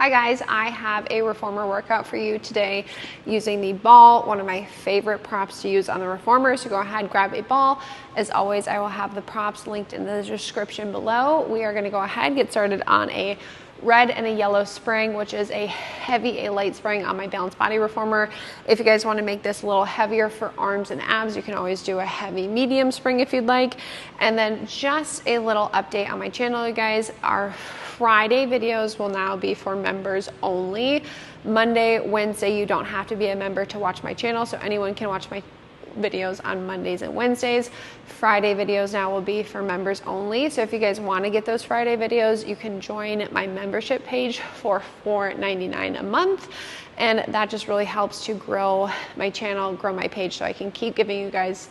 Hi guys, I have a reformer workout for you today using the ball, one of my favorite props to use on the reformer. So go ahead, grab a ball. As always, I will have the props linked in the description below. We are gonna go ahead, get started on a red and a yellow spring, which is a light spring on my balanced body reformer. If you guys want to make this a little heavier for arms and abs, you can always do a heavy medium spring if you'd like. And then just a little update on my channel, you guys. Our Friday videos will now be for members only. Monday, Wednesday, you don't have to be a member to watch my channel, so anyone can watch my videos on Mondays and Wednesdays. Friday videos now will be for members only. So if you guys want to get those Friday videos, you can join my membership page for $4.99 a month. And that just really helps to grow my channel, grow my page, so I can keep giving you guys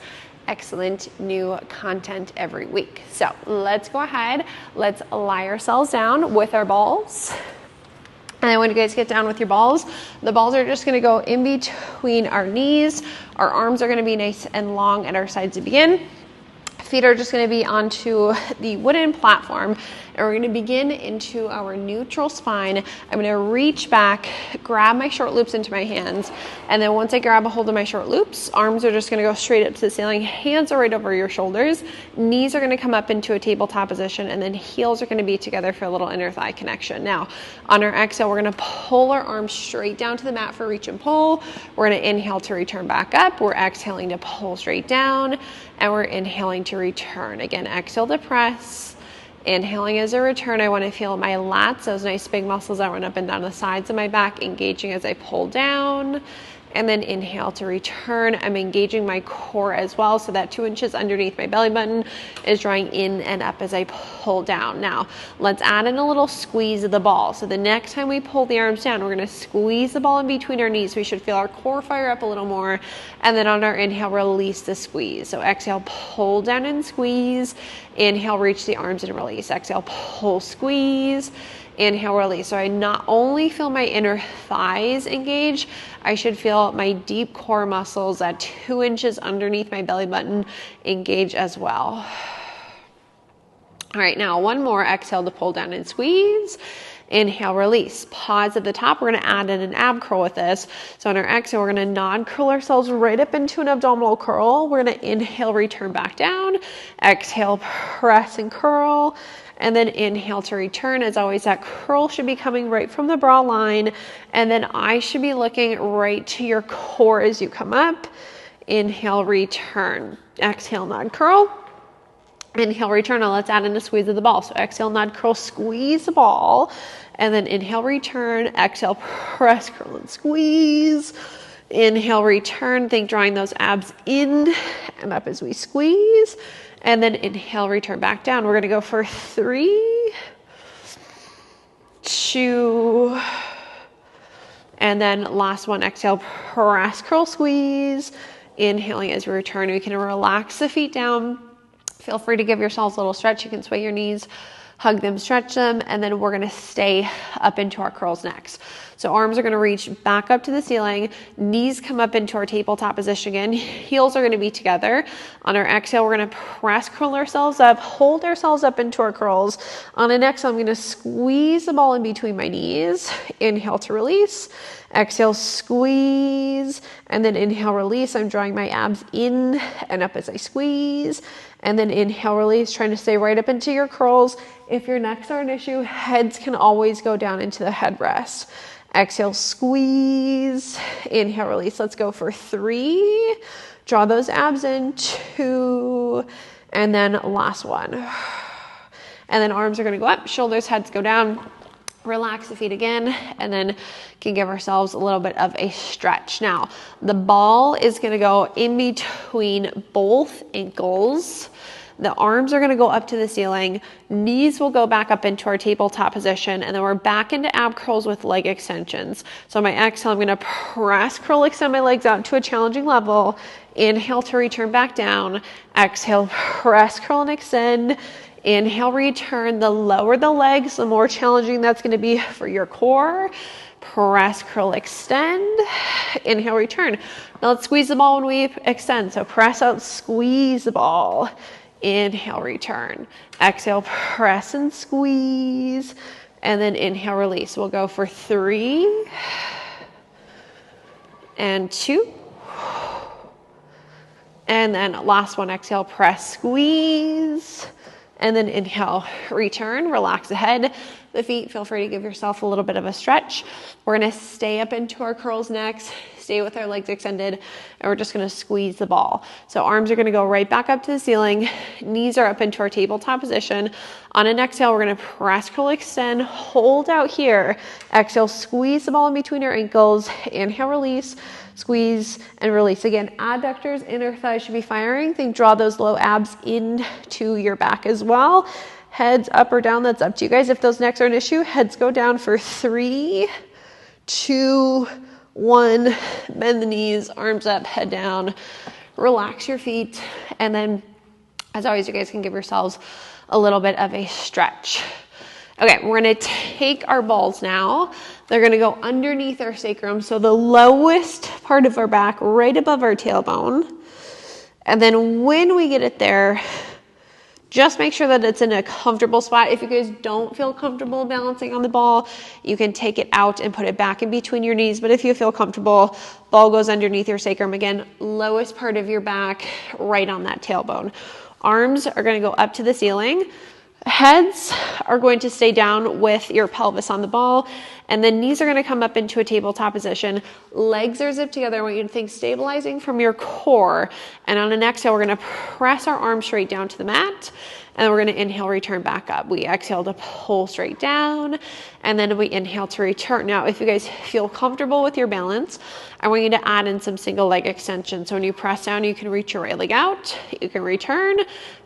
excellent new content every week. So let's go ahead. Let's lie ourselves down with our balls. And then when you guys get down with your balls, the balls are just gonna go in between our knees. Our arms are gonna be nice and long at our sides to begin. Feet are just gonna be onto the wooden platform, and we're gonna begin into our neutral spine. I'm gonna reach back, grab my short loops into my hands, and then once I grab a hold of my short loops, arms are just gonna go straight up to the ceiling, hands are right over your shoulders, knees are gonna come up into a tabletop position, and then heels are gonna be together for a little inner thigh connection. Now, on our exhale, we're gonna pull our arms straight down to the mat for reach and pull. We're gonna inhale to return back up. We're exhaling to pull straight down, and we're inhaling to return. Again, exhale to press. Inhaling as a return, I want to feel my lats, those nice big muscles that run up and down the sides of my back, engaging as I pull down. And then inhale to return. I'm engaging my core as well, so that 2 inches underneath my belly button is drawing in and up as I pull down. Now, let's add in a little squeeze of the ball. So the next time we pull the arms down, we're gonna squeeze the ball in between our knees. We should feel our core fire up a little more. And then on our inhale, release the squeeze. So exhale, pull down and squeeze. Inhale, reach the arms and release. Exhale, pull, squeeze. Inhale, release. So I not only feel my inner thighs engage, I should feel my deep core muscles at 2 inches underneath my belly button engage as well. All right, now one more. Exhale to pull down and squeeze. Inhale, release. Pause at the top. We're going to add in an ab curl with this. So on our exhale, we're going to nod curl ourselves right up into an abdominal curl. We're going to inhale, return back down. Exhale, press and curl. And then inhale to return. As always, that curl should be coming right from the bra line. And then I should be looking right to your core as you come up. Inhale, return. Exhale, nod curl. Inhale, return. Now let's add in a squeeze of the ball. So exhale, nod, curl, squeeze the ball. And then inhale, return. Exhale, press, curl, and squeeze. Inhale, return. Think drawing those abs in and up as we squeeze. And then inhale, return back down. We're going to go for 3, 2, and then last one. Exhale, press, curl, squeeze. Inhaling as we return. We can relax the feet down. Feel free to give yourselves a little stretch. You can sway your knees, hug them, stretch them, and then we're gonna stay up into our curls next. So arms are gonna reach back up to the ceiling, knees come up into our tabletop position again, heels are gonna be together. On our exhale, we're gonna press curl ourselves up, hold ourselves up into our curls. On an exhale, I'm gonna squeeze the ball in between my knees. Inhale to release. Exhale, squeeze, and then inhale, release. I'm drawing my abs in and up as I squeeze. And then inhale, release, trying to stay right up into your curls. If your necks are an issue, heads can always go down into the headrest. Exhale, squeeze. Inhale, release. Let's go for 3. Draw those abs in. 2. And then last one. And then arms are going to go up, shoulders, heads go down. Relax the feet again, and then can give ourselves a little bit of a stretch. Now, the ball is going to go in between both ankles. The arms are going to go up to the ceiling. Knees will go back up into our tabletop position, and then we're back into ab curls with leg extensions. So on my exhale, I'm going to press, curl, extend my legs out to a challenging level. Inhale to return back down. Exhale, press, curl, and extend. Inhale, return. The lower the legs, the more challenging that's going to be for your core. Press, curl, extend. Inhale, return. Now let's squeeze the ball when we extend. So press out, squeeze the ball. Inhale, return. Exhale, press and squeeze. and then inhale, release. We'll go for 3 and 2. And then last one, exhale, press, squeeze. And then inhale, return, relax the head, the feet. Feel free to give yourself a little bit of a stretch. We're gonna stay up into our curls next, stay with our legs extended, and we're just gonna squeeze the ball. So arms are gonna go right back up to the ceiling, knees are up into our tabletop position. On an exhale, we're gonna press, curl, extend, hold out here. Exhale, squeeze the ball in between your ankles. Inhale, release. Squeeze and release. Again, adductors, inner thighs should be firing. Think draw those low abs into your back as well. Heads up or down, that's up to you guys. If those necks are an issue, heads go down for 3, 2, 1. Bend the knees, arms up, head down. Relax your feet. And then, as always, you guys can give yourselves a little bit of a stretch. Okay, we're gonna take our balls now. They're gonna go underneath our sacrum, so the lowest part of our back, right above our tailbone. And then when we get it there, just make sure that it's in a comfortable spot. If you guys don't feel comfortable balancing on the ball, you can take it out and put it back in between your knees. But if you feel comfortable, ball goes underneath your sacrum. Again, lowest part of your back, right on that tailbone. Arms are gonna go up to the ceiling. Heads are going to stay down with your pelvis on the ball, and then knees are going to come up into a tabletop position. Legs are zipped together. I want you to think stabilizing from your core. And on an exhale, we're going to press our arms straight down to the mat, and then we're going to inhale, return back up. We exhale to pull straight down, and then we inhale to return. Now, if you guys feel comfortable with your balance, I want you to add in some single leg extension. So when you press down, you can reach your right leg out. You can return,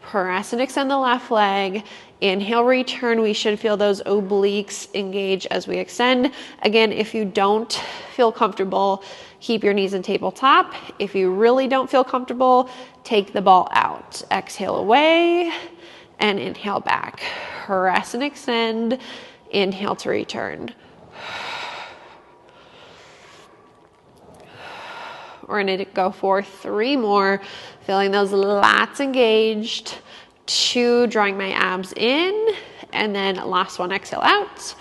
press and extend the left leg. Inhale, return. We should feel those obliques engage as we extend. Again, if you don't feel comfortable, keep your knees in tabletop. If you really don't feel comfortable, take the ball out. Exhale away and inhale back. Press and extend. Inhale to return. We're going to go for 3 more, feeling those lats engaged. 2, drawing my abs in, and then last one, exhale out,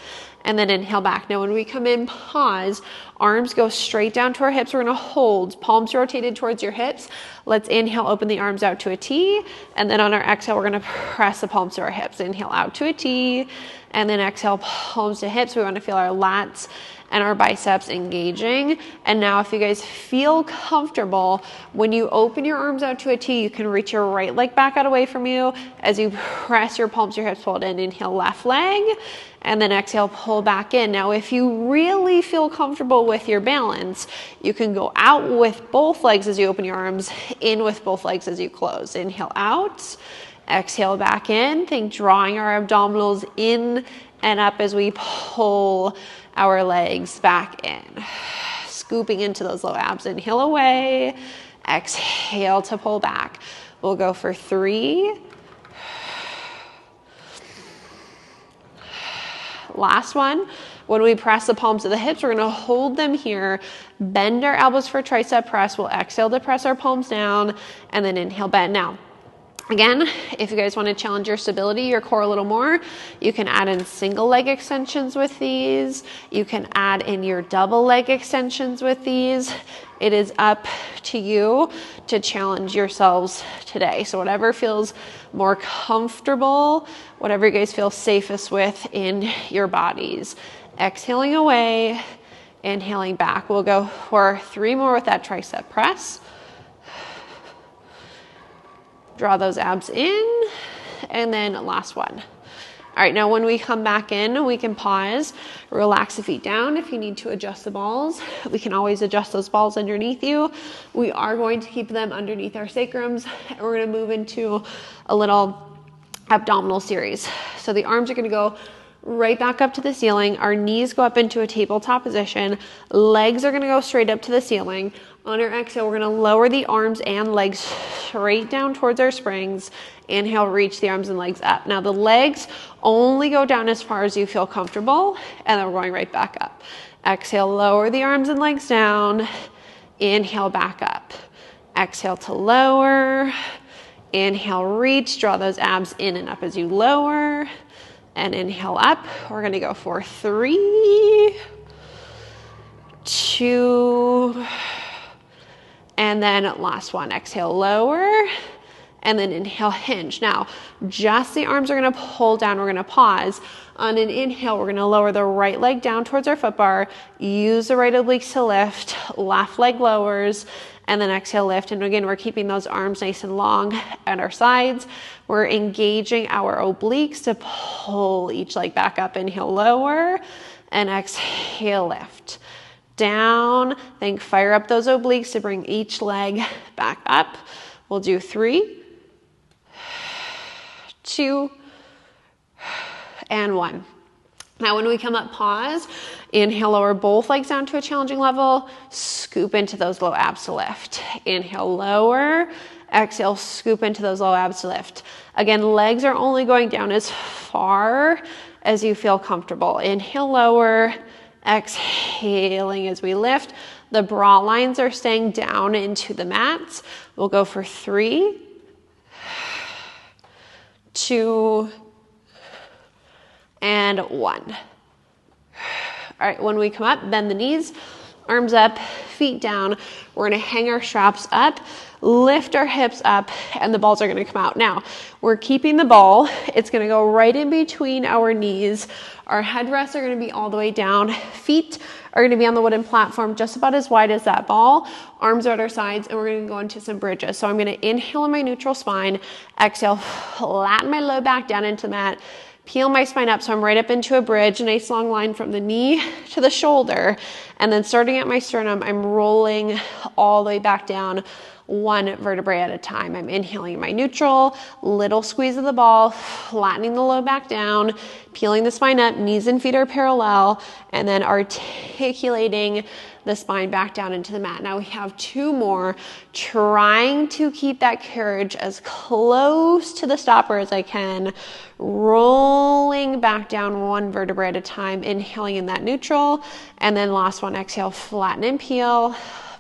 and then inhale back. Now when we come in, pause, arms go straight down to our hips. We're gonna hold, palms rotated towards your hips. Let's inhale, open the arms out to a T, and then on our exhale, we're gonna press the palms to our hips. Inhale out to a T, and then exhale, palms to hips. We wanna feel our lats and our biceps engaging. And now if you guys feel comfortable, when you open your arms out to a T, you can reach your right leg back out away from you. As you press your palms to your hips, pull it in, inhale left leg, and then exhale, pull back in. Now, if you really feel comfortable with your balance, you can go out with both legs as you open your arms, in with both legs as you close. Inhale out, exhale back in. Think drawing our abdominals in and up as we pull our legs back in. Scooping into those low abs. Inhale away, exhale to pull back. We'll go for 3. Last one. When we press the palms to the hips, we're going to hold them here, bend our elbows for tricep press. We'll exhale to press our palms down, and then inhale, bend. Now, again, if you guys want to challenge your stability, your core a little more, you can add in single leg extensions with these. You can add in your double leg extensions with these. It is up to you to challenge yourselves today. So whatever feels more comfortable, whatever you guys feel safest with in your bodies. Exhaling away, inhaling back. We'll go for 3 more with that tricep press. Draw those abs in, and then last one. All right, now when we come back in, we can pause, relax the feet down. If you need to adjust the balls, we can always adjust those balls underneath you. We are going to keep them underneath our sacrums, and we're gonna move into a little abdominal series. So the arms are gonna go right back up to the ceiling. Our knees go up into a tabletop position. Legs are gonna go straight up to the ceiling. On our exhale, we're going to lower the arms and legs straight down towards our springs. Inhale, reach the arms and legs up. Now the legs only go down as far as you feel comfortable, and then we're going right back up. Exhale, lower the arms and legs down. Inhale, back up. Exhale to lower. Inhale, reach. Draw those abs in and up as you lower. and inhale up. We're gonna go for 3, 2, and then last one. Exhale, lower, and then inhale, hinge. Now, just the arms are gonna pull down. We're gonna pause. On an inhale, we're gonna lower the right leg down towards our foot bar, use the right obliques to lift, left leg lowers, and then exhale, lift. And again, we're keeping those arms nice and long at our sides. We're engaging our obliques to pull each leg back up. Inhale, lower, and exhale, lift. Down, then fire up those obliques to bring each leg back up. We'll do 3, 2, and 1. Now when we come up, pause, inhale, lower both legs down to a challenging level, scoop into those low abs to lift. Inhale, lower, exhale, scoop into those low abs to lift. Again, legs are only going down as far as you feel comfortable. Inhale, lower, exhaling as we lift. The bra lines are staying down into the mats. We'll go for 3, 2, and 1. All right, when we come up, bend the knees, arms up, feet down. We're gonna hang our straps up, lift our hips up, and the balls are gonna come out. Now, we're keeping the ball. It's gonna go right in between our knees. Our headrests are gonna be all the way down. Feet are gonna be on the wooden platform just about as wide as that ball. Arms are at our sides, and we're gonna go into some bridges. So I'm gonna inhale in my neutral spine, exhale, flatten my low back down into the mat, peel my spine up so I'm right up into a bridge, a nice long line from the knee to the shoulder. And then starting at my sternum, I'm rolling all the way back down, one vertebrae at a time. I'm inhaling my neutral, little squeeze of the ball, flattening the low back down, peeling the spine up, knees and feet are parallel, and then articulating the spine back down into the mat. Now we have 2 more, trying to keep that carriage as close to the stopper as I can, rolling back down one vertebrae at a time, inhaling in that neutral, and then last one, exhale, flatten and peel,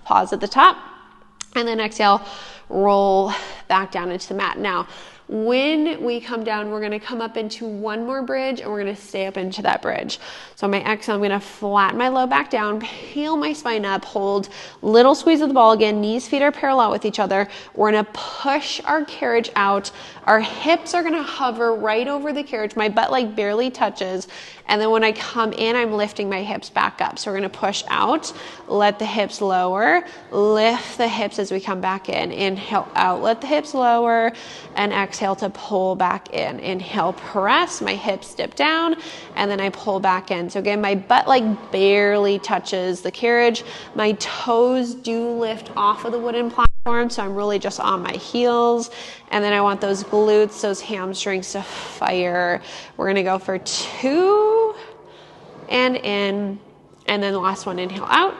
pause at the top, and then exhale, roll back down into the mat. Now, when we come down, we're gonna come up into one more bridge and we're gonna stay up into that bridge. So on my exhale, I'm gonna flatten my low back down, peel my spine up, hold, little squeeze of the ball again, knees, feet are parallel with each other. We're gonna push our carriage out. Our hips are gonna hover right over the carriage. My butt like barely touches. And then when I come in, I'm lifting my hips back up. So we're gonna push out, let the hips lower, lift the hips as we come back in. Inhale out, let the hips lower, and exhale to pull back in. Inhale, press, my hips dip down, and then I pull back in. So again, my butt like barely touches the carriage. My toes do lift off of the wooden platform, so I'm really just on my heels. And then I want those glutes, those hamstrings to fire. We're gonna go for 2, and in, and then the last one, inhale out,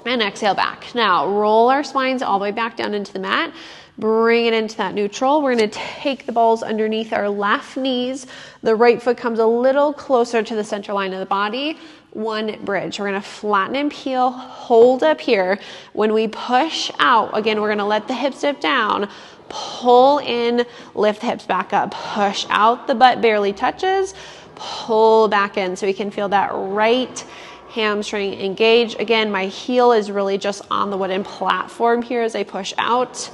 and exhale back. Now, roll our spines all the way back down into the mat. Bring it into that neutral. We're gonna take the balls underneath our left knees. The right foot comes a little closer to the center line of the body. One bridge. We're gonna flatten and peel, hold up here. When we push out, again, we're gonna let the hips dip down, pull in, lift the hips back up, push out, the butt barely touches, pull back in so we can feel that right hamstring engage. Again, my heel is really just on the wooden platform here as I push out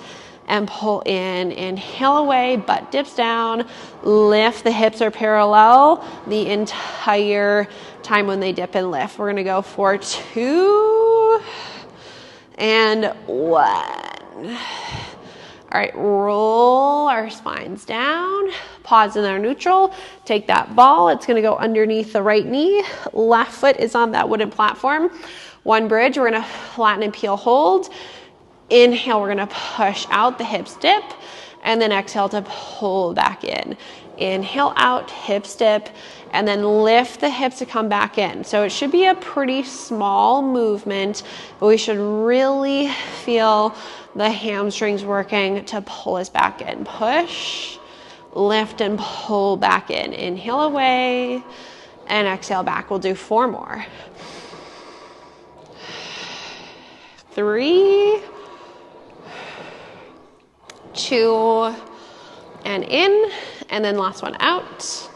and pull in. Inhale away, butt dips down, lift, the hips are parallel the entire time when they dip and lift. We're gonna go for 2 and 1. All right, roll our spines down, pause in our neutral, take that ball, it's gonna go underneath the right knee, left foot is on that wooden platform. One bridge, we're gonna flatten and peel, hold. Inhale, we're gonna push out, the hips dip, and then exhale to pull back in. Inhale out, hips dip, and then lift the hips to come back in. So it should be a pretty small movement, but we should really feel the hamstrings working to pull us back in. Push, lift, and pull back in. Inhale away, and exhale back. We'll do 4 more. 3, 2, and in, and then last one out,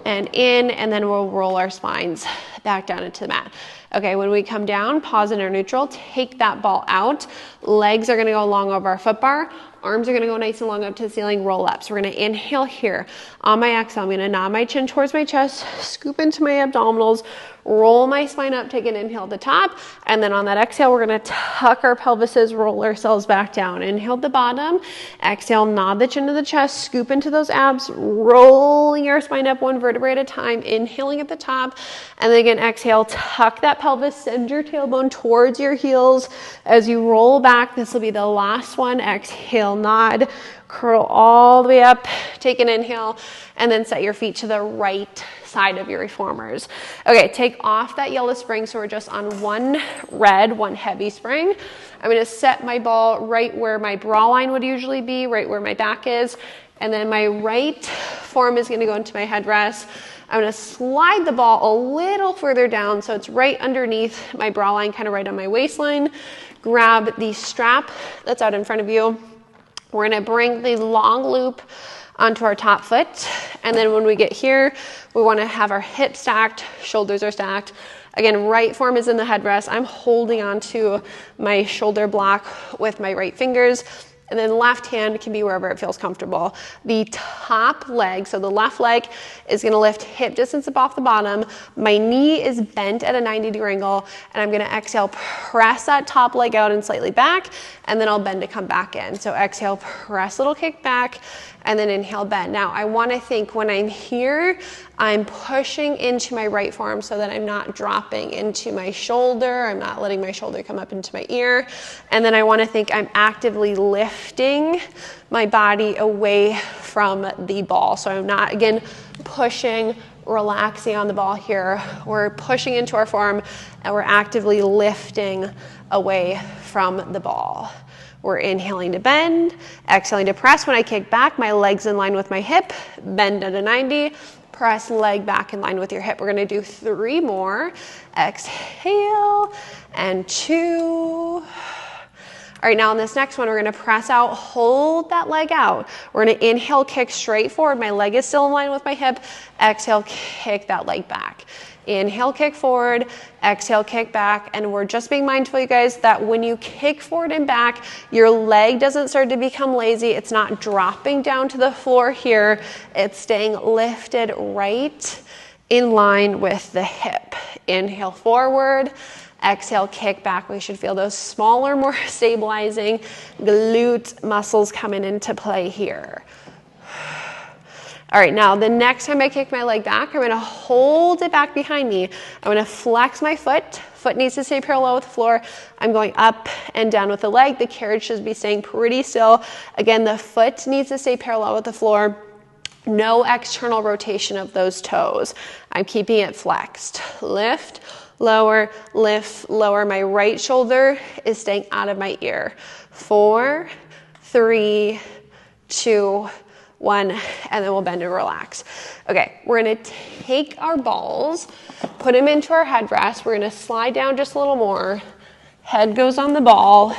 and in, and then we'll roll our spines back down into the mat. Okay, when we come down, pause in our neutral, take that ball out. Legs are gonna go long over our foot bar. Arms are gonna go nice and long up to the ceiling, roll up. So we're gonna inhale here. On my exhale, I'm gonna nod my chin towards my chest, scoop into my abdominals, roll my spine up, take an inhale at the top, and then on that exhale, we're gonna tuck our pelvises, roll ourselves back down. Inhale at the bottom, exhale, nod the chin to the chest, scoop into those abs, rolling your spine up one vertebrae at a time, inhaling at the top, and then again, exhale, tuck that pelvis, send your tailbone towards your heels. As you roll back, this will be the last one. Exhale, nod, curl all the way up, take an inhale, and then set your feet to the right side of your reformers. Okay, take off that yellow spring, so we're just on one red, one heavy spring. I'm gonna set my ball right where my bra line would usually be, right where my back is, and then my right forearm is gonna go into my headrest. I'm gonna slide the ball a little further down so it's right underneath my bra line, kind of right on my waistline. Grab the strap that's out in front of you. We're gonna bring the long loop onto our top foot. And then when we get here, we wanna have our hips stacked, shoulders are stacked. Again, right forearm is in the headrest. I'm holding onto my shoulder block with my right fingers. And then left hand can be wherever it feels comfortable. The top leg, so the left leg is gonna lift hip distance above the bottom. My knee is bent at a 90-degree angle, and I'm gonna exhale, press that top leg out and slightly back, and then I'll bend to come back in. So exhale, press, little kick back, and then inhale, bend. Now, I wanna think when I'm here, I'm pushing into my right forearm so that I'm not dropping into my shoulder. I'm not letting my shoulder come up into my ear. And then I wanna think I'm actively lifting my body away from the ball. So I'm not, again, pushing, relaxing on the ball here. We're pushing into our forearm and we're actively lifting away from the ball. We're inhaling to bend, exhaling to press. When I kick back, my leg's in line with my hip, bend at a 90, press leg back in line with your hip. We're gonna do 3 more. Exhale, and 2. All right, now on this next one, we're gonna press out, hold that leg out. We're gonna inhale, kick straight forward. My leg is still in line with my hip. Exhale, kick that leg back. Inhale, kick forward, exhale, kick back, and we're just being mindful, you guys, that when you kick forward and back, your leg doesn't start to become lazy. It's not dropping down to the floor here. It's staying lifted right in line with the hip. Inhale forward, exhale, kick back. We should feel those smaller, more stabilizing glute muscles coming into play here. All right, now the next time I kick my leg back, I'm gonna hold it back behind me. I'm gonna flex my foot. Foot needs to stay parallel with the floor. I'm going up and down with the leg. The carriage should be staying pretty still. Again, the foot needs to stay parallel with the floor. No external rotation of those toes. I'm keeping it flexed. Lift, lower, lift, lower. My right shoulder is staying out of my ear. 4, 3, 2, 1, and then we'll bend and relax. Okay, we're gonna take our balls, put them into our headrest. We're gonna slide down just a little more. Head goes on the ball.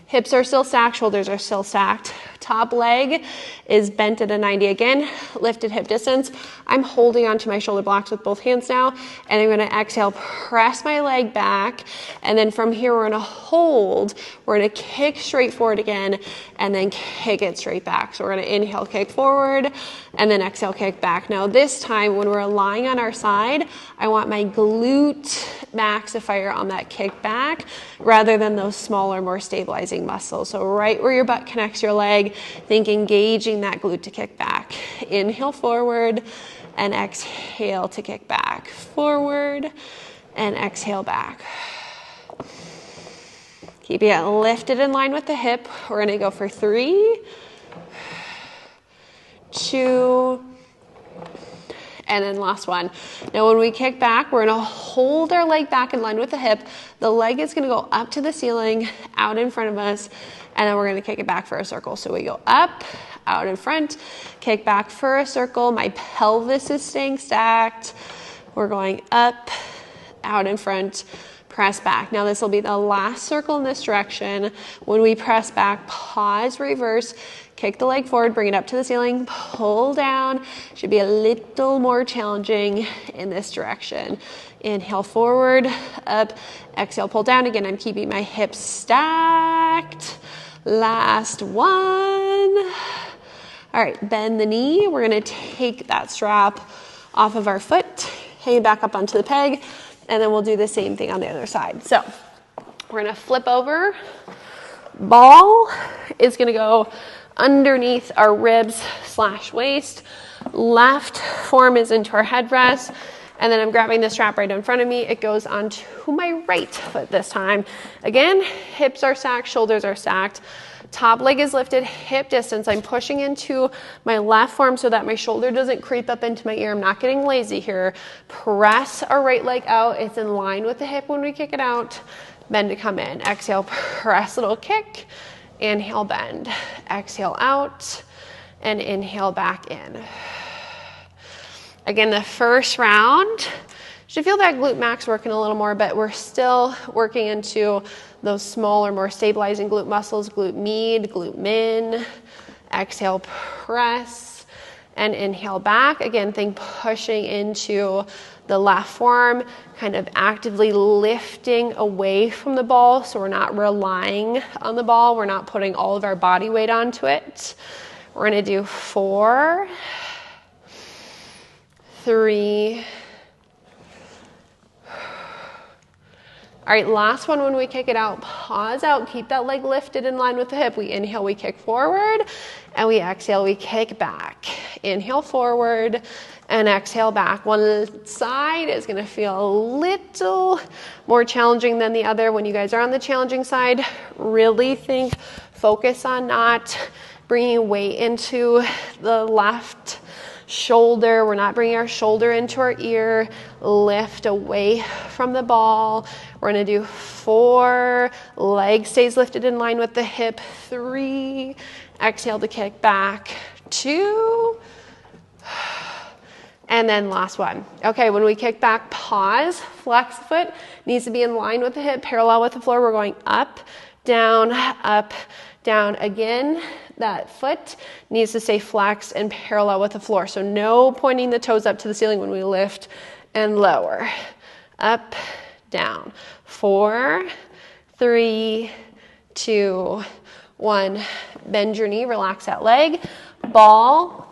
Hips are still stacked, shoulders are still stacked. Top leg is bent at a 90 again, lifted hip distance. I'm holding onto my shoulder blocks with both hands now, and I'm gonna exhale, press my leg back, and then from here we're gonna hold. We're gonna kick straight forward again, and then kick it straight back. So we're gonna inhale, kick forward, and then exhale, kick back. Now this time, when we're lying on our side, I want my glute max to fire on that kick back, rather than those smaller, more stabilizing muscles. So right where your butt connects your leg, think engaging that glute to kick back. Inhale forward and exhale to kick back. Forward and exhale back. Keeping it lifted in line with the hip. We're gonna go for 3, 2, and then last one. Now when we kick back, we're gonna hold our leg back in line with the hip. The leg is gonna go up to the ceiling, out in front of us, and then we're gonna kick it back for a circle. So we go up, out in front, kick back for a circle. My pelvis is staying stacked. We're going up, out in front, press back. Now this will be the last circle in this direction. When we press back, pause, reverse, kick the leg forward, bring it up to the ceiling, pull down. Should be a little more challenging in this direction. Inhale forward, up, exhale, pull down. Again, I'm keeping my hips stacked. Last one. All right, bend the knee. We're gonna take that strap off of our foot, hang it back up onto the peg, and then we'll do the same thing on the other side. So we're gonna flip over. Ball is gonna go underneath our ribs / waist. Left forearm is into our headrest. And then I'm grabbing the strap right in front of me. It goes onto my right foot this time. Again, hips are stacked, shoulders are stacked. Top leg is lifted, hip distance. I'm pushing into my left forearm so that my shoulder doesn't creep up into my ear. I'm not getting lazy here. Press our right leg out. It's in line with the hip when we kick it out. Bend to come in. Exhale, press, little kick. Inhale, bend. Exhale out, and inhale back in. Again, the first round, should feel that glute max working a little more, but we're still working into those smaller, more stabilizing glute muscles, glute med, glute min. Exhale, press, and inhale back. Again, think pushing into the left forearm, kind of actively lifting away from the ball, so we're not relying on the ball. We're not putting all of our body weight onto it. We're gonna do 4, 3. All right, last one. When we kick it out, pause out, keep that leg lifted in line with the hip. We inhale, we kick forward, and we exhale, we kick back. Inhale forward, and exhale back. One side is gonna feel a little more challenging than the other. When you guys are on the challenging side, really focus on not bringing weight into the left shoulder. We're not bringing our shoulder into our ear. Lift away from the ball. We're gonna do 4, leg stays lifted in line with the hip. 3, exhale to kick back. 2, and then last one. Okay, when we kick back, pause, flex the foot, needs to be in line with the hip, parallel with the floor. We're going up, down, again. That foot needs to stay flexed and parallel with the floor. So no pointing the toes up to the ceiling when we lift and lower. Up, down. 4, 3, 2, 1. Bend your knee, relax that leg. Ball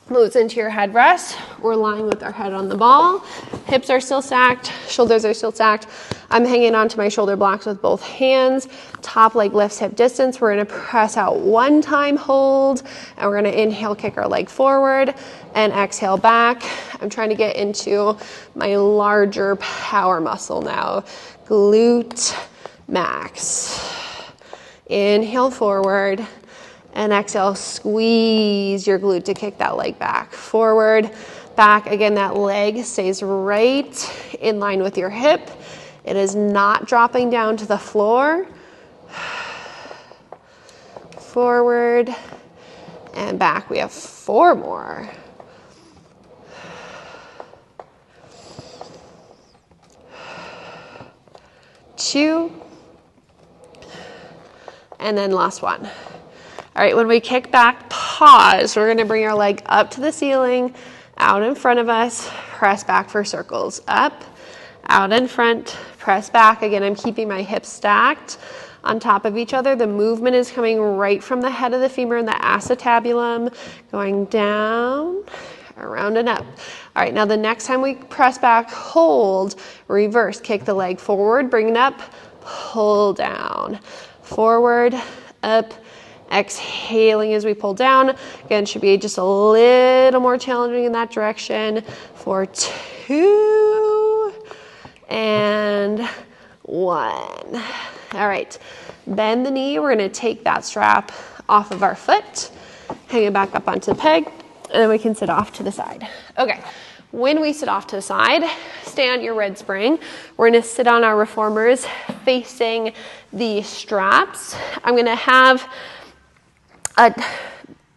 moves into your headrest. We're lying with our head on the ball. Hips are still stacked, shoulders are still stacked. I'm hanging onto my shoulder blocks with both hands. Top leg lifts hip distance. We're gonna press out one time, hold, and we're gonna inhale, kick our leg forward, and exhale back. I'm trying to get into my larger power muscle now. Glute max. Inhale forward, and exhale, squeeze your glute to kick that leg back. Forward, back. Again, that leg stays right in line with your hip. It is not dropping down to the floor. Forward and back. We have 4 more. Two. And then last one. All right, when we kick back, pause. We're gonna bring our leg up to the ceiling, out in front of us, press back for circles. Up, out in front, press back. Again, I'm keeping my hips stacked on top of each other. The movement is coming right from the head of the femur and the acetabulum, going down, around and up. All right, now the next time we press back, hold, reverse, kick the leg forward, bring it up, pull down, forward, up, exhaling as we pull down. Again, should be just a little more challenging in that direction. For 2 and 1. All right, bend the knee. We're gonna take that strap off of our foot, hang it back up onto the peg, and then we can sit off to the side. Okay, when we sit off to the side, stay on your red spring. We're gonna sit on our reformers facing the straps. I'm gonna have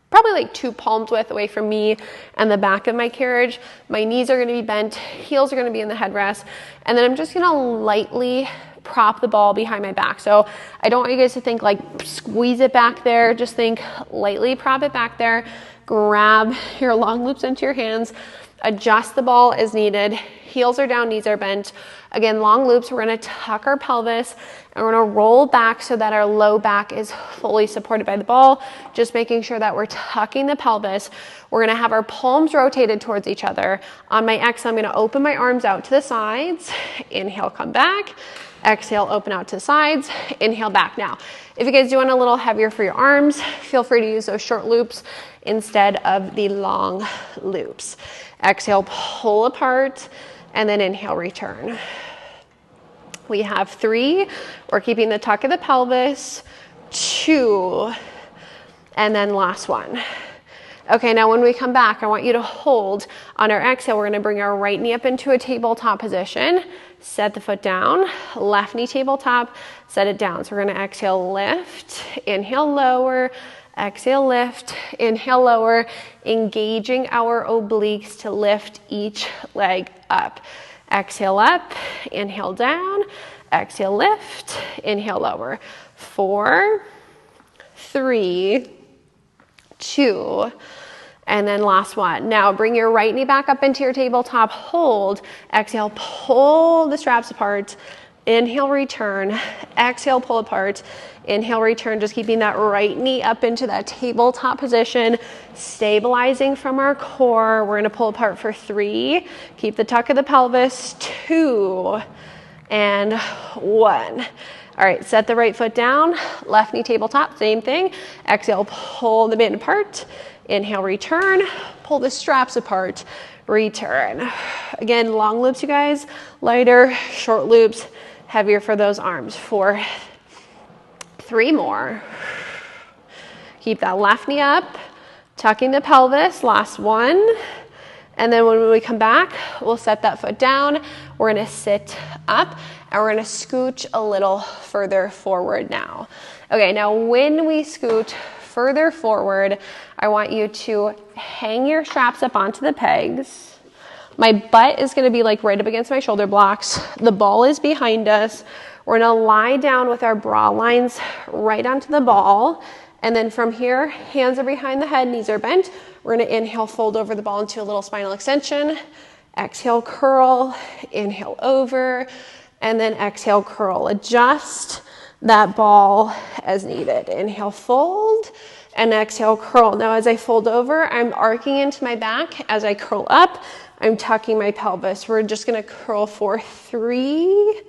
probably probably like 2 palms width away from me and the back of my carriage. My knees are gonna be bent, heels are gonna be in the headrest, and then I'm just gonna lightly prop the ball behind my back. So I don't want you guys to think like squeeze it back there, just think lightly prop it back there, grab your long loops into your hands, adjust the ball as needed, heels are down, knees are bent. Again, long loops, we're gonna tuck our pelvis and we're gonna roll back so that our low back is fully supported by the ball, just making sure that we're tucking the pelvis. We're gonna have our palms rotated towards each other. On my exhale, I'm gonna open my arms out to the sides. Inhale, come back. Exhale, open out to the sides. Inhale, back. Now, if you guys do want a little heavier for your arms, feel free to use those short loops instead of the long loops. Exhale, pull apart, and then inhale, return. We have 3. We're keeping the tuck of the pelvis. 2, and then last one. Okay, now when we come back, I want you to hold on our exhale. We're gonna bring our right knee up into a tabletop position. Set the foot down, left knee tabletop, set it down. So we're gonna exhale, lift, inhale, lower, exhale, lift, inhale, lower, engaging our obliques to lift each leg up. Exhale up, inhale down, exhale, lift, inhale, lower. 4, 3, 2, and then last one. Now bring your right knee back up into your tabletop, hold, exhale, pull the straps apart, inhale, return, exhale, pull apart, inhale, return, just keeping that right knee up into that tabletop position, stabilizing from our core. We're gonna pull apart for 3, keep the tuck of the pelvis, 2, and 1. All right, set the right foot down, left knee tabletop, same thing. Exhale, pull the band apart. Inhale, return, pull the straps apart, return. Again, long loops, you guys, lighter, short loops, heavier for those arms. 4, 3 more. Keep that left knee up, tucking the pelvis, last one. And then when we come back, we'll set that foot down. We're gonna sit up and we're gonna scooch a little further forward now. Okay, now when we scoot further forward, I want you to hang your straps up onto the pegs. My butt is gonna be like right up against my shoulder blocks. The ball is behind us. We're gonna lie down with our bra lines right onto the ball. And then from here, hands are behind the head, knees are bent. We're gonna inhale, fold over the ball into a little spinal extension. Exhale, curl, inhale over, and then exhale, curl. Adjust that ball as needed. Inhale, fold, and exhale, curl. Now as I fold over, I'm arcing into my back. As I curl up, I'm tucking my pelvis. We're just gonna curl for 3,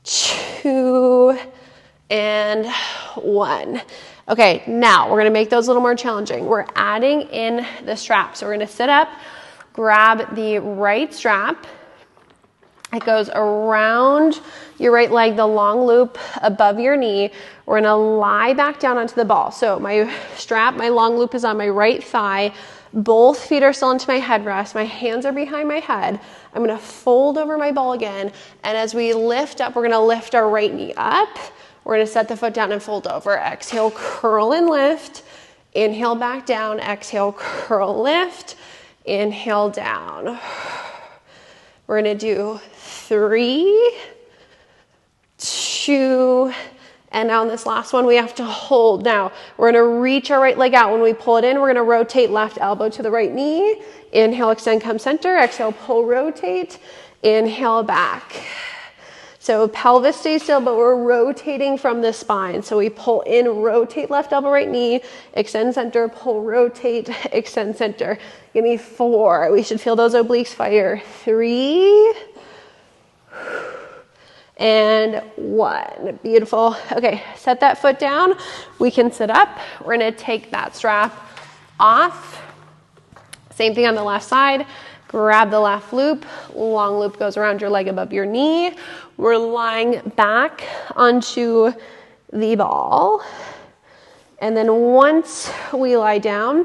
2, and 1. Okay, now we're gonna make those a little more challenging. We're adding in the strap. So we're gonna sit up, grab the right strap. It goes around your right leg, the long loop above your knee. We're gonna lie back down onto the ball. So my strap, my long loop is on my right thigh. Both feet are still into my headrest. My hands are behind my head. I'm gonna fold over my ball again. And as we lift up, we're gonna lift our right knee up. We're gonna set the foot down and fold over. Exhale, curl and lift. Inhale, back down. Exhale, curl, lift. Inhale, down. We're gonna do 3, 2, and now on this last one, we have to hold. Now, we're gonna reach our right leg out. When we pull it in, we're gonna rotate left elbow to the right knee. Inhale, extend, come center. Exhale, pull, rotate. Inhale, back. So pelvis stays still, but we're rotating from the spine. So we pull in, rotate left elbow, right knee, extend center, pull, rotate, extend center. Give me 4. We should feel those obliques fire. 3, and 1. Beautiful. Okay, set that foot down. We can sit up. We're gonna take that strap off. Same thing on the left side. Grab the left loop. Long loop goes around your leg above your knee. We're lying back onto the ball. And then once we lie down,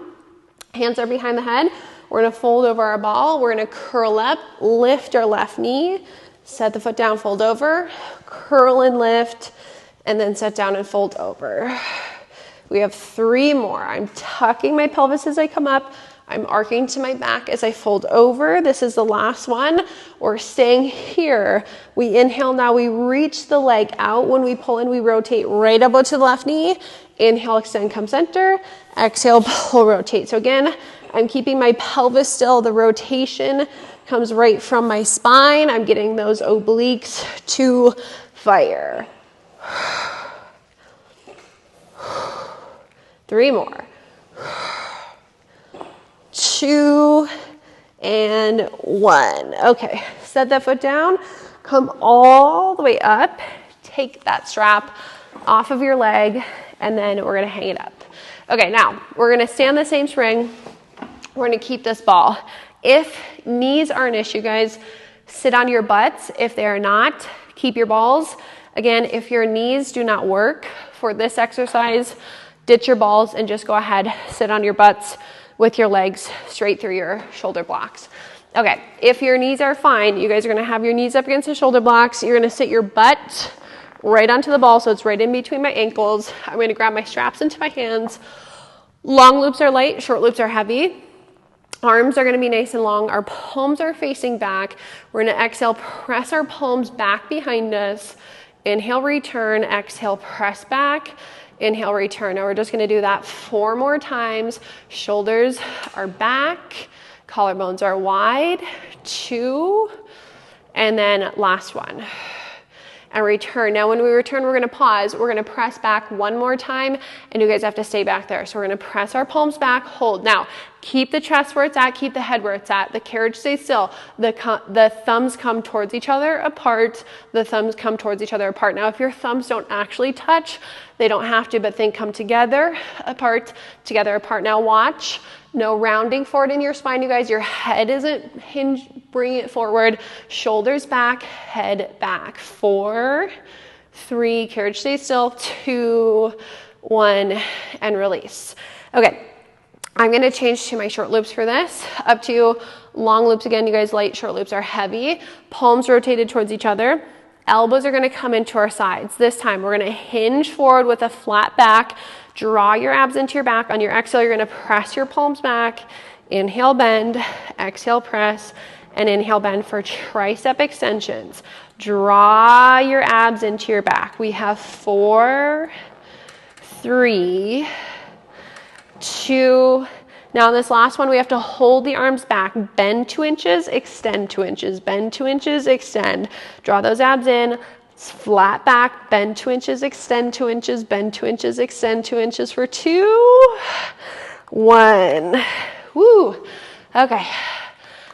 hands are behind the head. We're gonna fold over our ball. We're gonna curl up, lift our left knee, set the foot down, fold over, curl and lift, and then set down and fold over. We have 3 more. I'm tucking my pelvis as I come up. I'm arcing to my back as I fold over. This is the last one. We're staying here. We inhale now, we reach the leg out. When we pull in, we rotate right elbow to the left knee. Inhale, extend, come center. Exhale, pull, rotate. So again, I'm keeping my pelvis still. The rotation comes right from my spine. I'm getting those obliques to fire. 3 more. 2 and 1. Okay, set that foot down, come all the way up, take that strap off of your leg, and then we're gonna hang it up. Okay, now we're gonna stay on the same spring. We're gonna keep this ball. If knees are an issue, guys, sit on your butts. If they are not, keep your balls. Again, if your knees do not work for this exercise, ditch your balls and just go ahead, sit on your butts with your legs straight through your shoulder blocks. Okay, if your knees are fine, you guys are gonna have your knees up against the shoulder blocks. You're gonna sit your butt right onto the ball, so it's right in between my ankles. I'm gonna grab my straps into my hands. Long loops are light, short loops are heavy. Arms are gonna be nice and long. Our palms are facing back. We're gonna exhale, press our palms back behind us. Inhale, return, exhale, press back. Inhale, return. Now we're just gonna do that 4 more times. Shoulders are back, collarbones are wide. 2, and then last one. And return. Now when we return, we're gonna pause. We're gonna press back 1 more time, and you guys have to stay back there. So we're gonna press our palms back, hold. Now, keep the chest where it's at, keep the head where it's at. The carriage stays still. The thumbs come towards each other apart. The thumbs come towards each other apart. Now, if your thumbs don't actually touch, they don't have to, but think come together, apart, together, apart. Now watch. No rounding forward in your spine, you guys. Your head isn't hinged. Bring it forward. Shoulders back, head back. 4, 3, carriage stays still. 2, 1, and release. Okay, I'm gonna change to my short loops for this. Up to you. Long loops again, you guys. Light, short loops are heavy. Palms rotated towards each other. Elbows are gonna come into our sides. This time, we're gonna hinge forward with a flat back. Draw your abs into your back. On your exhale, you're gonna press your palms back. Inhale, bend. Exhale, press. And inhale, bend for tricep extensions. Draw your abs into your back. We have 4, 3, 2. Now, in this last one, we have to hold the arms back. Bend 2 inches, extend 2 inches. Bend 2 inches, extend. Draw those abs in. Flat back, bend 2 inches, extend 2 inches, bend 2 inches, extend 2 inches for 2, 1. Woo. Okay.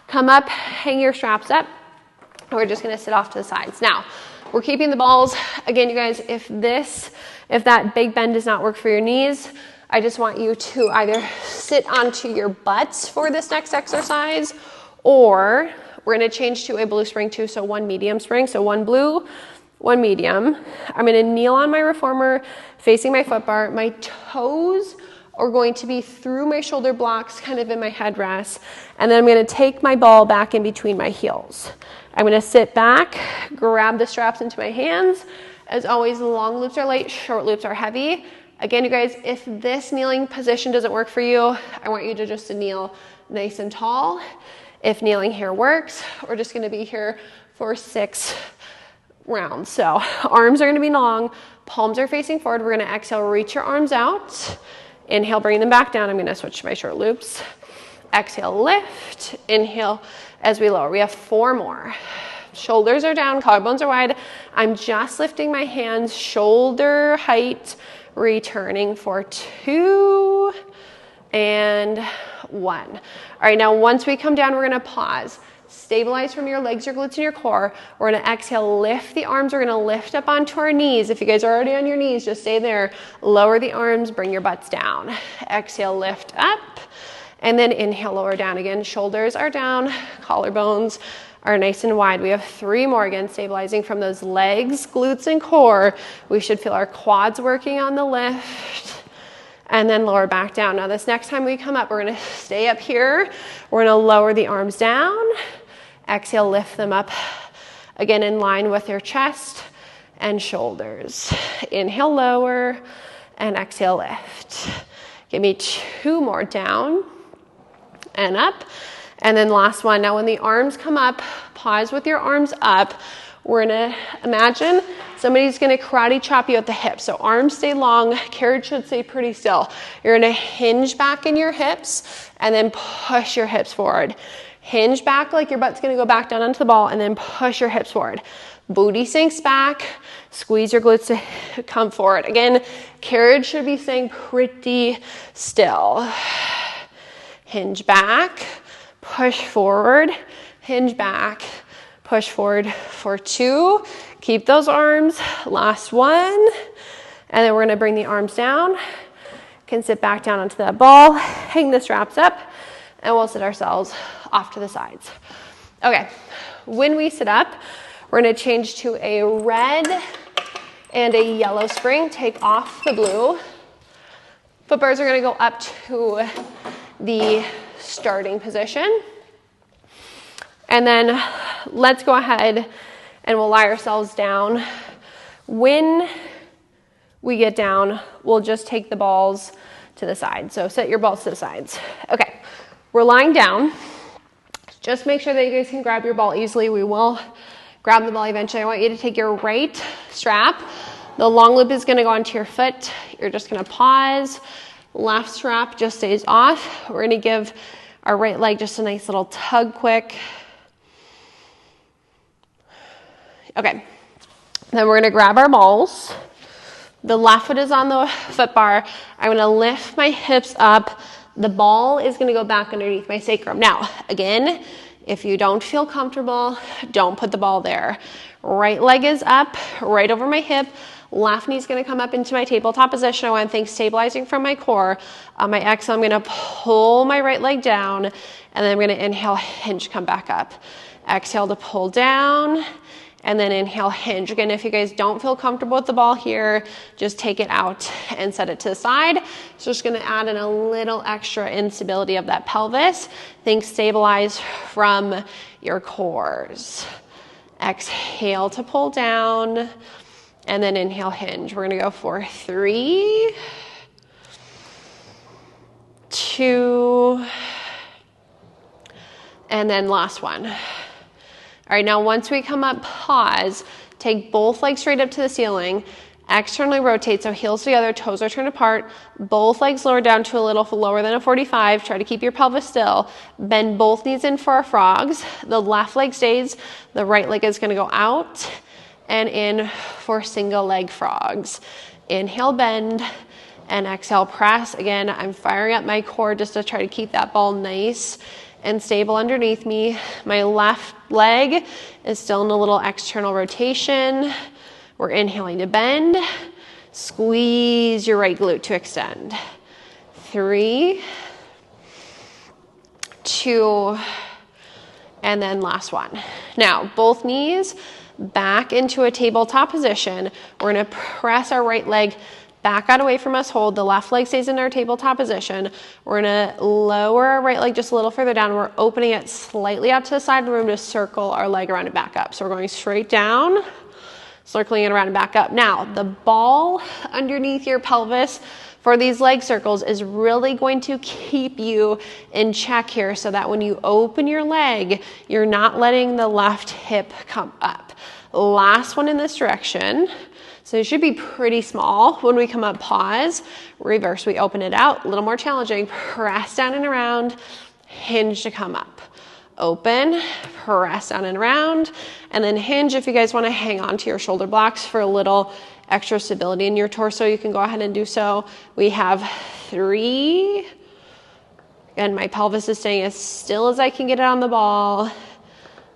Come up, hang your straps up. We're just gonna sit off to the sides. Now, we're keeping the balls. Again, you guys, if that big bend does not work for your knees, I just want you to either sit onto your butts for this next exercise, or we're gonna change to a blue spring too, so 1 medium spring, so 1 blue, 1 medium. I'm gonna kneel on my reformer, facing my foot bar. My toes are going to be through my shoulder blocks, kind of in my headrest. And then I'm gonna take my ball back in between my heels. I'm gonna sit back, grab the straps into my hands. As always, long loops are light, short loops are heavy. Again, you guys, if this kneeling position doesn't work for you, I want you to just kneel nice and tall. If kneeling here works, we're just gonna be here for 6 rounds. So arms are gonna be long, palms are facing forward. We're gonna exhale, reach your arms out. Inhale, bring them back down. I'm gonna switch to my short loops. Exhale, lift. Inhale as we lower. We have 4 more. Shoulders are down, collarbones are wide. I'm just lifting my hands, shoulder height, returning for 2 and 1. All right, now once we come down, we're gonna pause. Stabilize from your legs, your glutes, and your core. We're gonna exhale, lift the arms. We're gonna lift up onto our knees. If you guys are already on your knees, just stay there. Lower the arms, bring your butts down. Exhale, lift up, and then inhale, lower down again. Shoulders are down, collarbones are nice and wide. We have 3 more again, stabilizing from those legs, glutes, and core. We should feel our quads working on the lift. And then lower back down. Now this next time we come up, we're gonna stay up here. We're gonna lower the arms down. Exhale, lift them up. Again, in line with your chest and shoulders. Inhale, lower. and exhale, lift. Give me 2 more, down and up. And then last one. Now when the arms come up, pause with your arms up. We're gonna imagine somebody's gonna karate chop you at the hips. So arms stay long, carriage should stay pretty still. You're gonna hinge back in your hips and then push your hips forward. Hinge back like your butt's gonna go back down onto the ball and then push your hips forward. Booty sinks back, squeeze your glutes to come forward. Again, carriage should be staying pretty still. Hinge back, push forward, hinge back, push forward for 2. Keep those arms. Last one. And then we're gonna bring the arms down. Can sit back down onto that ball, hang the straps up, and we'll sit ourselves off to the sides. Okay, when we sit up, we're gonna change to a red and a yellow spring. Take off the blue. Foot bars are gonna go up to the starting position. And then let's go ahead and we'll lie ourselves down. When we get down, we'll just take the balls to the side. So set your balls to the sides. Okay, we're lying down. Just make sure that you guys can grab your ball easily. We will grab the ball eventually. I want you to take your right strap. The long loop is gonna go onto your foot. You're just gonna pause. Left strap just stays off. We're gonna give our right leg just a nice little tug quick. Okay, then we're gonna grab our balls. The left foot is on the foot bar. I'm gonna lift my hips up. The ball is gonna go back underneath my sacrum. Now, again, if you don't feel comfortable, don't put the ball there. Right leg is up, right over my hip. Left knee's gonna come up into my tabletop position. I want things stabilizing from my core. On my exhale, I'm gonna pull my right leg down, and then I'm gonna inhale, hinge, come back up. Exhale to pull down, and then inhale, hinge. Again, if you guys don't feel comfortable with the ball here, just take it out and set it to the side. It's just gonna add in a little extra instability of that pelvis. Things stabilize from your cores. Exhale to pull down, and then inhale, hinge. We're gonna go for 3, 2, and then last one. All right, now once we come up, pause, take both legs straight up to the ceiling, externally rotate, so heels together, toes are turned apart, both legs lower down to a little lower than a 45, try to keep your pelvis still, bend both knees in for our frogs, the left leg stays, the right leg is gonna go out, and in for single leg frogs. Inhale, bend, and exhale, press. Again, I'm firing up my core just to try to keep that ball nice and stable underneath me. My left leg is still in a little external rotation. We're inhaling to bend. Squeeze your right glute to extend. 3, 2, and then last one. Now, both knees back into a tabletop position. We're gonna press our right leg back out away from us, hold. The left leg stays in our tabletop position. We're gonna lower our right leg just a little further down. We're opening it slightly out to the side of the room to circle our leg around and back up. So we're going straight down, circling it around and back up. Now, the ball underneath your pelvis for these leg circles is really going to keep you in check here so that when you open your leg, you're not letting the left hip come up. Last one in this direction. So it should be pretty small. When we come up, pause, reverse, we open it out, a little more challenging, press down and around, hinge to come up. Open, press down and around, and then hinge. If you guys want to hang on to your shoulder blocks for a little extra stability in your torso, you can go ahead and do so. We have 3, and my pelvis is staying as still as I can get it on the ball,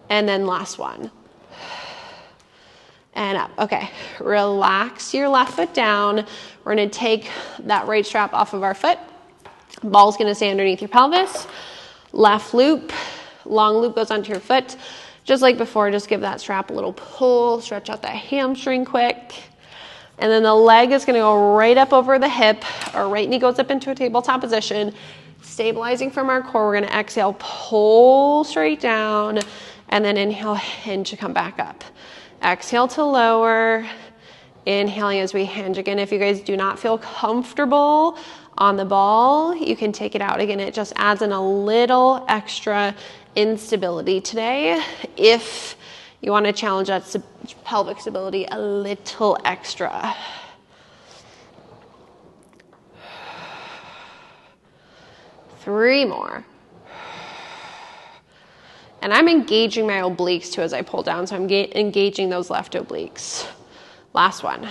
and then last one. And up. Okay, relax your left foot down. We're gonna take that right strap off of our foot. Ball's gonna stay underneath your pelvis. Left loop, long loop goes onto your foot. Just like before, just give that strap a little pull, stretch out that hamstring quick. And then the leg is gonna go right up over the hip. Our right knee goes up into a tabletop position. Stabilizing from our core, we're gonna exhale, pull straight down, and then inhale, hinge to come back up. Exhale to lower, Inhaling as we hinge. Again, if you guys do not feel comfortable on the ball, you can take it out. Again, it just adds in a little extra instability today. If you want to challenge that pelvic stability a little extra. Three more. And I'm engaging my obliques too as I pull down, so I'm engaging those left obliques. Last one.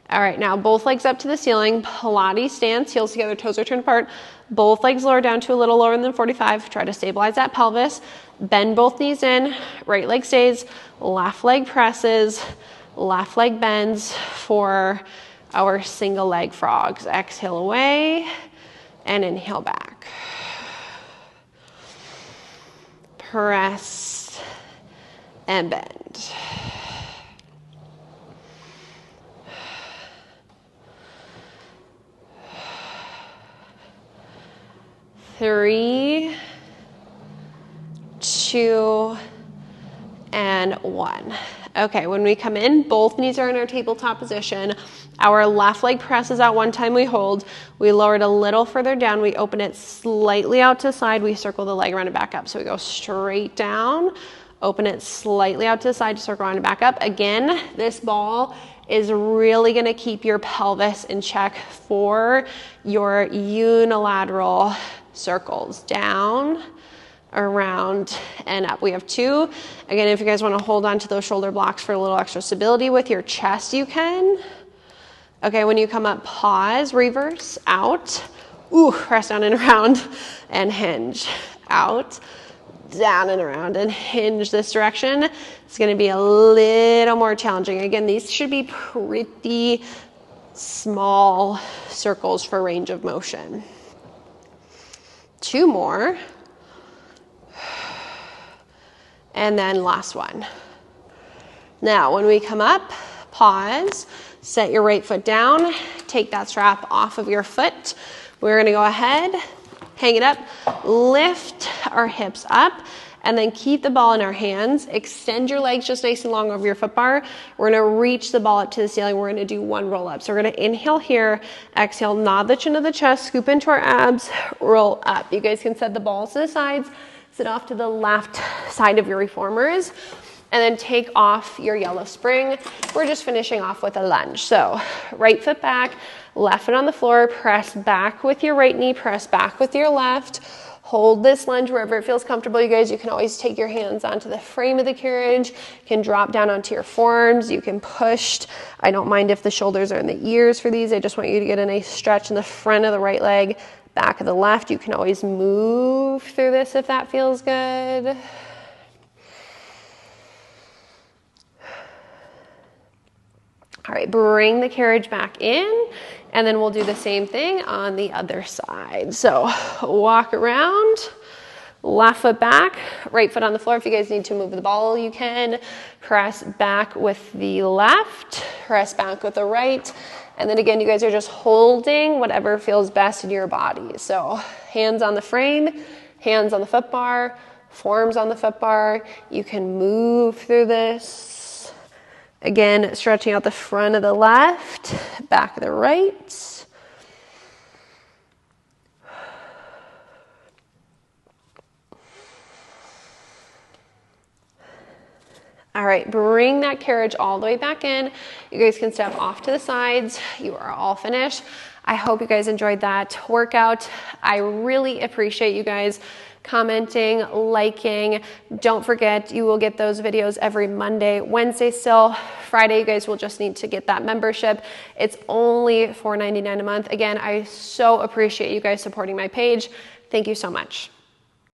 All right, now both legs up to the ceiling, Pilates stance, heels together, toes are turned apart. Both legs lower down to a little lower than 45. Try to stabilize that pelvis. Bend both knees in, right leg stays, left leg presses, left leg bends for our single leg frogs. Exhale away and inhale back. Press and bend. Three, two, and one. Okay, when we come in, both knees are in our tabletop position. Our left leg presses out one time, we hold. We lower it a little further down. We open it slightly out to the side. We circle the leg around and back up. So we go straight down, open it slightly out to the side, circle around and back up. Again, this ball is really gonna keep your pelvis in check for your unilateral circles. Down, around, and up. We have two. Again, if you guys want to hold on to those shoulder blocks for a little extra stability with your chest, you can. Okay, when you come up, pause, reverse, out. Ooh, press down and around, and hinge. Out, down and around, and hinge this direction. It's going to be a little more challenging. Again, these should be pretty small circles for range of motion. Two more. And then last one. Now, when we come up, pause, set your right foot down, take that strap off of your foot. We're gonna go ahead, hang it up, lift our hips up, and then keep the ball in our hands. Extend your legs just nice and long over your foot bar. We're gonna reach the ball up to the ceiling. We're gonna do one roll up. So we're gonna inhale here, exhale, nod the chin to the chest, scoop into our abs, roll up. You guys can set the balls to the sides, sit off to the left side of your reformers, and then take off your yellow spring. We're just finishing off with a lunge. So right foot back, left foot on the floor, press back with your right knee, press back with your left. Hold this lunge wherever it feels comfortable, you guys. You can always take your hands onto the frame of the carriage. You can drop down onto your forearms. You can push. I don't mind if the shoulders are in the ears for these. I just want you to get a nice stretch in the front of the right leg, back of the left. You can always move through this if that feels good. All right, bring the carriage back in, and then we'll do the same thing on the other side. So walk around, left foot back, right foot on the floor. If you guys need to move the ball, you can. Press back with the left, press back with the right. And then again, you guys are just holding whatever feels best in your body. So hands on the frame, hands on the foot bar, forearms on the foot bar. You can move through this. Again, stretching out the front of the left, back of the right. All right, bring that carriage all the way back in. You guys can step off to the sides. You are all finished. I hope you guys enjoyed that workout. I really appreciate you guys commenting, liking. Don't forget, you will get those videos every Monday, Wednesday still. Friday, you guys will just need to get that membership. It's only $4.99 a month. Again, I so appreciate you guys supporting my page. Thank you so much.